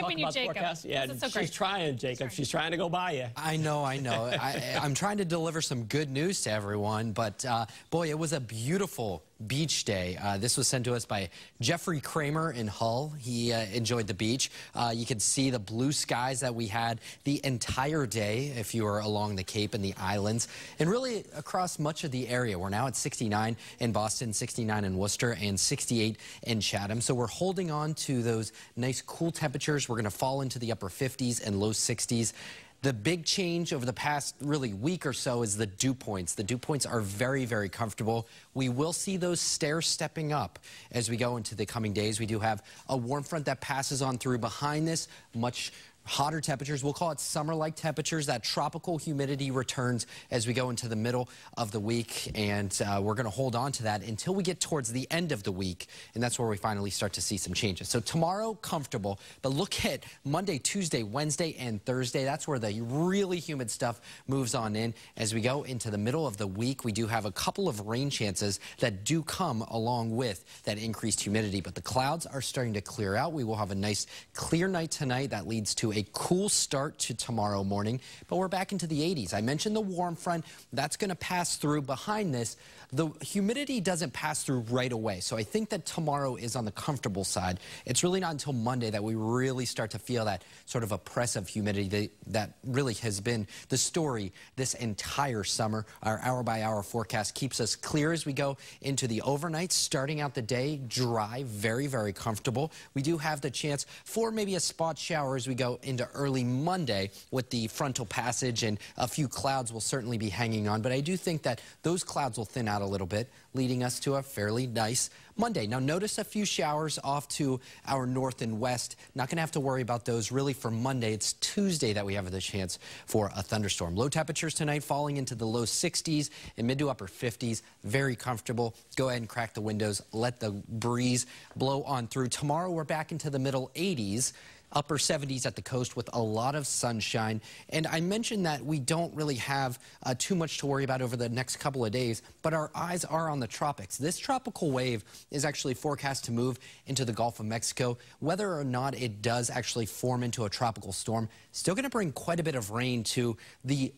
skipping you, Jacob. Yeah, this is so she's great. trying, Jacob. She's trying to go by you. I know. I'm trying to deliver some good news to everyone, but boy, it was a beautiful beach day. This was sent to us by Jeffrey Kramer in Hull. He enjoyed the beach. You can see the blue skies that we had the entire day if you were along the Cape and the islands, and really across much of the area. We're now at 69 in Boston, 69 in Worcester, and 68 in Chatham. So we're holding on to those nice cool temperatures. We're going to fall into the upper 50s and low 60s. The big change over the past really week or so is the dew points. The dew points are very, very comfortable. We will see those stairs stepping up as we go into the coming days. We do have a warm front that passes on through behind this, much hotter temperatures. We'll call it summer-like temperatures. That tropical humidity returns as we go into the middle of the week, and we're going to hold on to that until we get towards the end of the week, and that's where we finally start to see some changes. So tomorrow, comfortable, but look at Monday, Tuesday, Wednesday, and Thursday. That's where the really humid stuff moves on in. As we go into the middle of the week, we do have a couple of rain chances that do come along with that increased humidity, but the clouds are starting to clear out. We will have a nice clear night tonight that leads to a cool start to tomorrow morning, but we're back into the 80s. I mentioned the warm front. That's going to pass through behind this. The humidity doesn't pass through right away, so I think that tomorrow is on the comfortable side. It's really not until Monday that we really start to feel that sort of oppressive humidity that really has been the story this entire summer. Our hour-by-hour forecast keeps us clear as we go into the overnight, starting out the day dry, very, very comfortable. We do have the chance for maybe a spot shower as we go into early Monday with the frontal passage, and a few clouds will certainly be hanging on, but I do think that those clouds will thin out a little bit, leading us to a fairly nice Monday. Now notice a few showers off to our north and west. Not going to have to worry about those really for Monday. It's Tuesday that we have the chance for a thunderstorm. Low temperatures tonight falling into the low 60s and mid to upper 50s. Very comfortable. Go ahead and crack the windows. Let the breeze blow on through. Tomorrow we're back into the middle 80s. Upper 70s at the coast with a lot of sunshine. And I mentioned that we don't really have too much to worry about over the next couple of days, but our eyes are on the tropics. This tropical wave is actually forecast to move into the Gulf of Mexico. Whether or not it does actually form into a tropical storm, still going to bring quite a bit of rain to the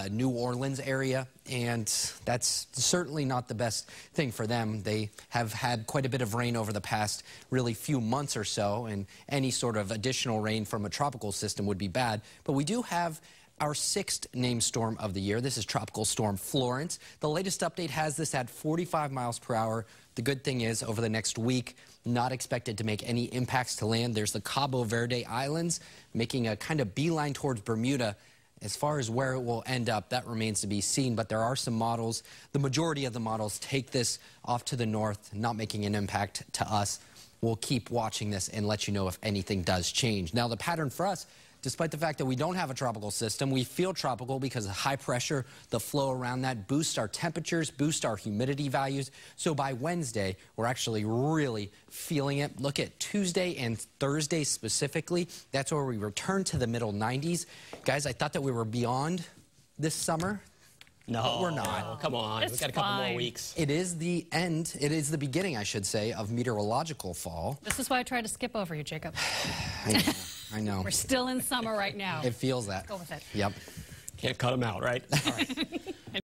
New Orleans area, and that's certainly not the best thing for them. They have had quite a bit of rain over the past really few months or so, and any sort of additional rain from a tropical system would be bad. But we do have our 6th named storm of the year. This is Tropical Storm Florence. The latest update has this at 45 miles per hour. The good thing is, over the next week, not expected to make any impacts to land. There's the Cabo Verde Islands making a kind of beeline towards Bermuda. As far as where it will end up, that remains to be seen, but there are some models. The majority of the models take this off to the north, not making an impact to us. We'll keep watching this and let you know if anything does change. Now, the pattern for us, despite the fact that we don't have a tropical system, we feel tropical because of high pressure, the flow around that boosts our temperatures, boosts our humidity values. So by Wednesday, we're actually really feeling it. Look at Tuesday and Thursday specifically. That's where we return to the middle 90s. Guys, I thought that we were beyond this summer. No, we're not. Come on. We've got a couple more weeks. It is the end. It is the beginning, I should say, of meteorological fall. This is why I tried to skip over you, Jacob. I know. We're still in summer right now. It feels that. Go with it. Yep. Can't cut them out, right? All right.